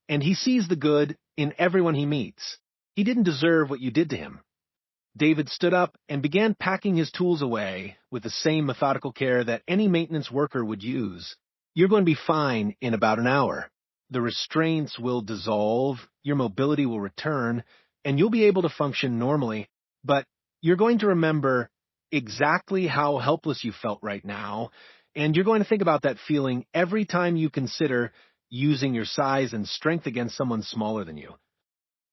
and he sees the good in everyone he meets. He didn't deserve what you did to him. David stood up and began packing his tools away with the same methodical care that any maintenance worker would use. You're going to be fine in about an hour. The restraints will dissolve, your mobility will return, and you'll be able to function normally, but you're going to remember exactly how helpless you felt right now, And you're going to think about that feeling every time you consider using your size and strength against someone smaller than you.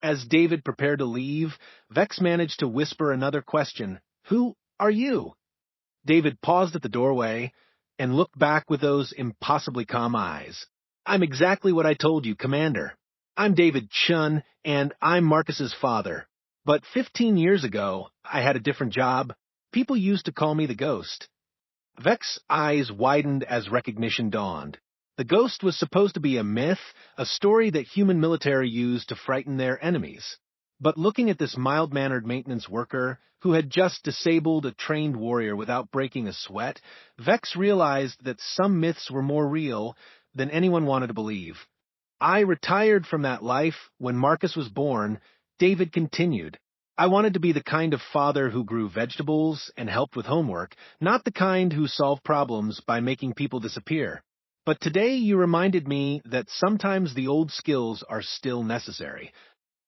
As David prepared to leave, Vex managed to whisper another question. Who are you? David paused at the doorway and looked back with those impossibly calm eyes. I'm exactly what I told you, Commander. I'm David Chun, and I'm Marcus's father. But 15 years ago, I had a different job. People used to call me the Ghost. Vex's eyes widened as recognition dawned. The Ghost was supposed to be a myth, a story that human military used to frighten their enemies. But looking at this mild-mannered maintenance worker, who had just disabled a trained warrior without breaking a sweat, Vex realized that some myths were more real than anyone wanted to believe. I retired from that life when Marcus was born, David continued. I wanted to be the kind of father who grew vegetables and helped with homework, not the kind who solved problems by making people disappear. But today you reminded me that sometimes the old skills are still necessary.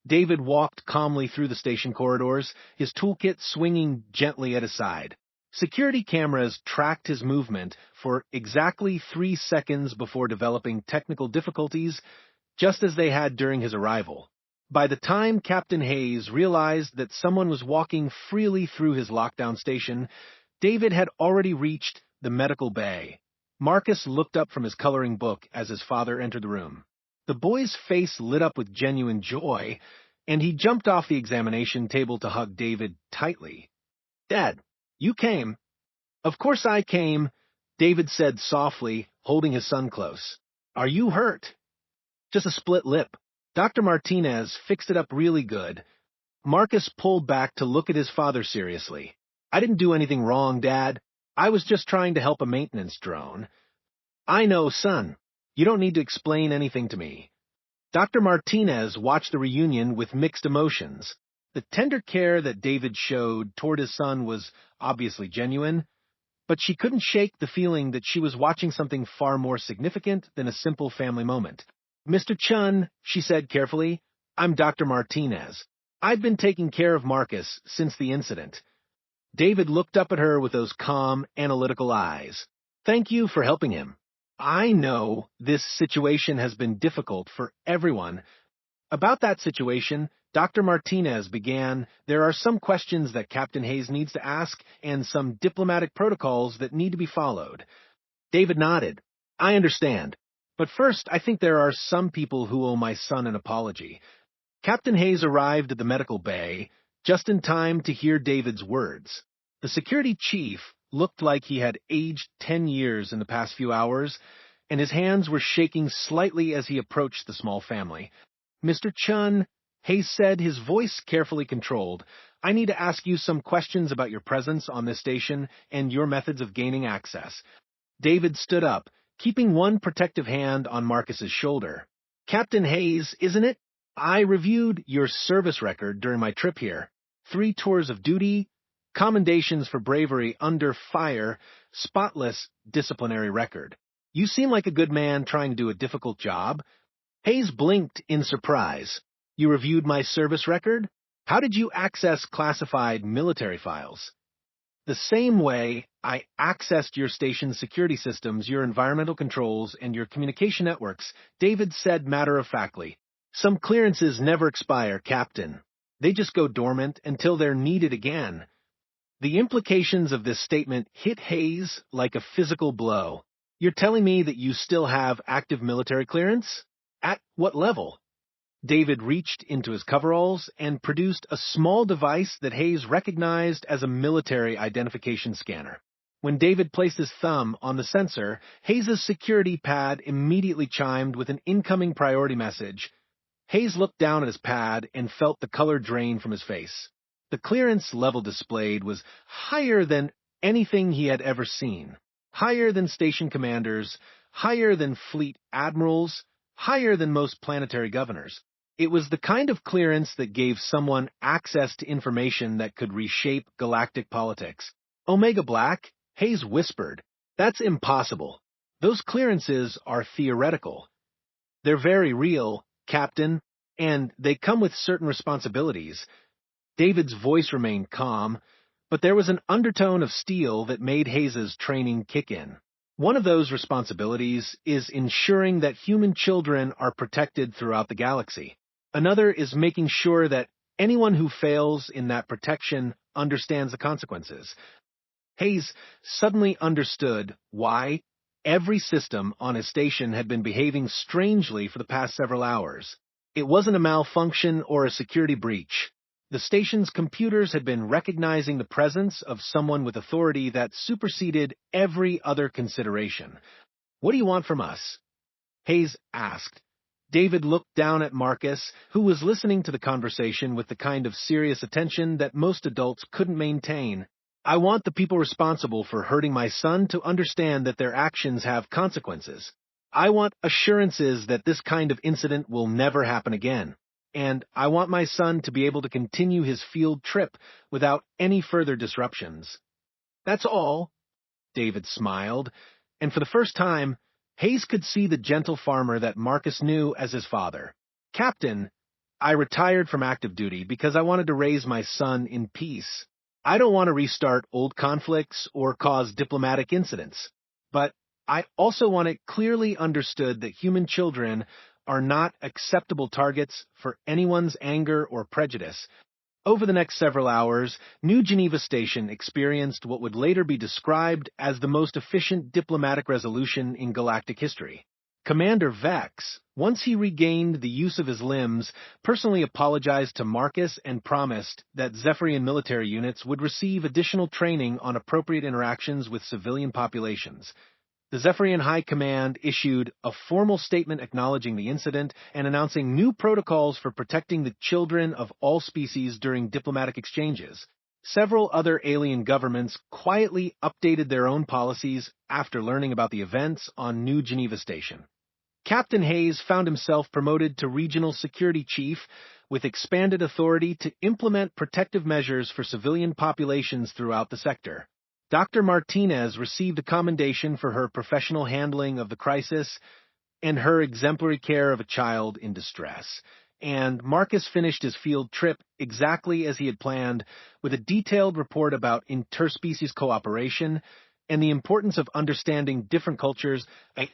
David walked calmly through the station corridors, his toolkit swinging gently at his side. Security cameras tracked his movement for exactly 3 seconds before developing technical difficulties, just as they had during his arrival. By the time Captain Hayes realized that someone was walking freely through his lockdown station, David had already reached the medical bay. Marcus looked up from his coloring book as his father entered the room. The boy's face lit up with genuine joy, and he jumped off the examination table to hug David tightly. Dad, you came. Of course I came, David said softly, holding his son close. Are you hurt? Just a split lip. Dr. Martinez fixed it up really good. Marcus pulled back to look at his father seriously. I didn't do anything wrong, Dad. I was just trying to help a maintenance drone. I know, son. You don't need to explain anything to me. Dr. Martinez watched the reunion with mixed emotions. The tender care that David showed toward his son was obviously genuine, but she couldn't shake the feeling that she was watching something far more significant than a simple family moment. Mr. Chun, she said carefully, I'm Dr. Martinez. I've been taking care of Marcus since the incident. David looked up at her with those calm, analytical eyes. Thank you for helping him. I know this situation has been difficult for everyone. About that situation, Dr. Martinez began, there are some questions that Captain Hayes needs to ask and some diplomatic protocols that need to be followed. David nodded. I understand. But first, I think there are some people who owe my son an apology. Captain Hayes arrived at the medical bay just in time to hear David's words. The security chief looked like he had aged 10 years in the past few hours, and his hands were shaking slightly as he approached the small family. Mr. Chun, Hayes said, his voice carefully controlled, I need to ask you some questions about your presence on this station and your methods of gaining access. David stood up, keeping one protective hand on Marcus's shoulder. Captain Hayes, isn't it? I reviewed your service record during my trip here. 3 tours of duty, commendations for bravery under fire, spotless disciplinary record. You seem like a good man trying to do a difficult job. Hayes blinked in surprise. You reviewed my service record? How did you access classified military files? The same way I accessed your station's security systems, your environmental controls, and your communication networks, David said matter-of-factly. Some clearances never expire, Captain. They just go dormant until they're needed again. The implications of this statement hit Hayes like a physical blow. You're telling me that you still have active military clearance? At what level? David reached into his coveralls and produced a small device that Hayes recognized as a military identification scanner. When David placed his thumb on the sensor, Hayes' security pad immediately chimed with an incoming priority message. Hayes looked down at his pad and felt the color drain from his face. The clearance level displayed was higher than anything he had ever seen. Higher than station commanders, higher than fleet admirals, higher than most planetary governors. It was the kind of clearance that gave someone access to information that could reshape galactic politics. Omega Black, Hayes whispered, that's impossible. Those clearances are theoretical. They're very real, Captain, and they come with certain responsibilities. David's voice remained calm, but there was an undertone of steel that made Hayes' training kick in. One of those responsibilities is ensuring that human children are protected throughout the galaxy. Another is making sure that anyone who fails in that protection understands the consequences. Hayes suddenly understood why every system on his station had been behaving strangely for the past several hours. It wasn't a malfunction or a security breach. The station's computers had been recognizing the presence of someone with authority that superseded every other consideration. "What do you want from us?" Hayes asked. David looked down at Marcus, who was listening to the conversation with the kind of serious attention that most adults couldn't maintain. "I want the people responsible for hurting my son to understand that their actions have consequences. I want assurances that this kind of incident will never happen again. And I want my son to be able to continue his field trip without any further disruptions." "That's all," David smiled, and for the first time, Hayes could see the gentle farmer that Marcus knew as his father. "Captain, I retired from active duty because I wanted to raise my son in peace. I don't want to restart old conflicts or cause diplomatic incidents. But I also want it clearly understood that human children are not acceptable targets for anyone's anger or prejudice." Over the next several hours, New Geneva Station experienced what would later be described as the most efficient diplomatic resolution in galactic history. Commander Vex, once he regained the use of his limbs, personally apologized to Marcus and promised that Zephyrian military units would receive additional training on appropriate interactions with civilian populations. The Zephyrian High Command issued a formal statement acknowledging the incident and announcing new protocols for protecting the children of all species during diplomatic exchanges. Several other alien governments quietly updated their own policies after learning about the events on New Geneva Station. Captain Hayes found himself promoted to Regional Security Chief with expanded authority to implement protective measures for civilian populations throughout the sector. Dr. Martinez received a commendation for her professional handling of the crisis and her exemplary care of a child in distress. And Marcus finished his field trip exactly as he had planned, with a detailed report about interspecies cooperation and the importance of understanding different cultures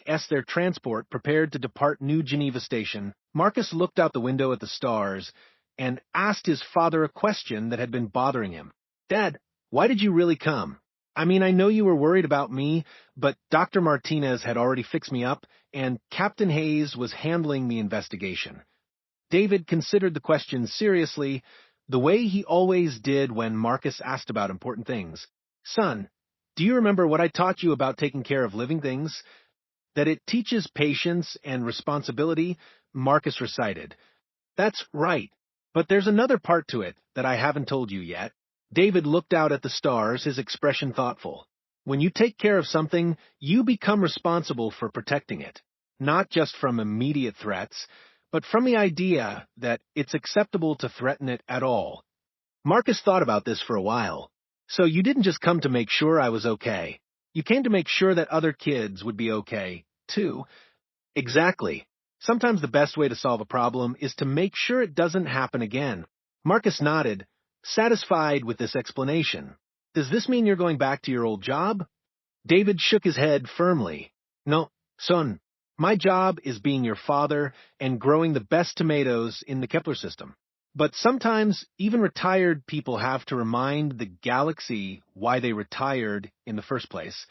as their transport prepared to depart New Geneva Station. Marcus looked out the window at the stars and asked his father a question that had been bothering him. "Dad, why did you really come? I mean, I know you were worried about me, but Dr. Martinez had already fixed me up, and Captain Hayes was handling the investigation." David considered the question seriously, the way he always did when Marcus asked about important things. "Son, do you remember what I taught you about taking care of living things? That it teaches patience and responsibility," Marcus recited. "That's right, but there's another part to it that I haven't told you yet." David looked out at the stars, his expression thoughtful. "When you take care of something, you become responsible for protecting it, not just from immediate threats, but from the idea that it's acceptable to threaten it at all." Marcus thought about this for a while. "So you didn't just come to make sure I was okay. You came to make sure that other kids would be okay, too." "Exactly. Sometimes the best way to solve a problem is to make sure it doesn't happen again." Marcus nodded, satisfied with this explanation. "Does this mean you're going back to your old job?" David shook his head firmly. "No, son. My job is being your father and growing the best tomatoes in the Kepler system. But sometimes even retired people have to remind the galaxy why they retired in the first place.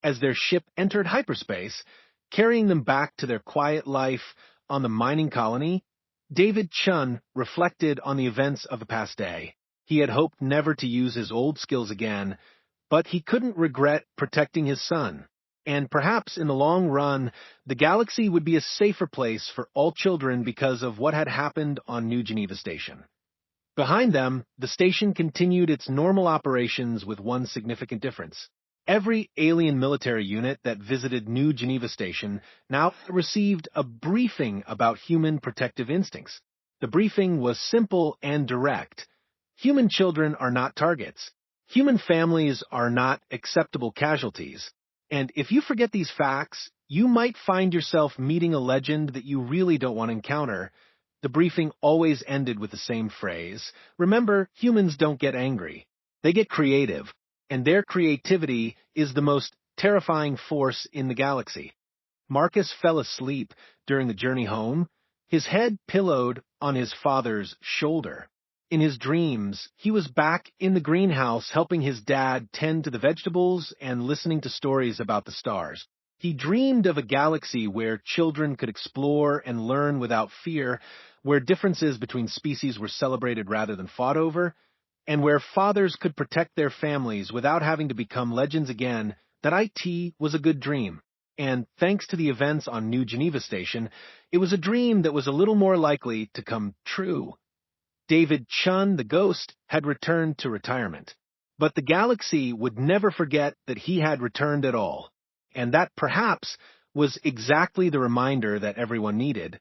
As their ship entered hyperspace, carrying them back to their quiet life on the mining colony, David Chun reflected on the events of the past day. He had hoped never to use his old skills again, but he couldn't regret protecting his son. And perhaps in the long run, the galaxy would be a safer place for all children because of what had happened on New Geneva Station. Behind them, the station continued its normal operations with one significant difference. Every alien military unit that visited New Geneva Station now received a briefing about human protective instincts. The briefing was simple and direct. Human children are not targets. Human families are not acceptable casualties. And if you forget these facts, you might find yourself meeting a legend that you really don't want to encounter. The briefing always ended with the same phrase. Remember, humans don't get angry. They get creative, and their creativity is the most terrifying force in the galaxy. Marcus fell asleep during the journey home, his head pillowed on his father's shoulder. In his dreams, he was back in the greenhouse helping his dad tend to the vegetables and listening to stories about the stars. He dreamed of a galaxy where children could explore and learn without fear, where differences between species were celebrated rather than fought over, and where fathers could protect their families without having to become legends again. That IT was a good dream. And thanks to the events on New Geneva Station, it was a dream that was a little more likely to come true. David Chun, the ghost, had returned to retirement. But the galaxy would never forget that he had returned at all. And that perhaps was exactly the reminder that everyone needed.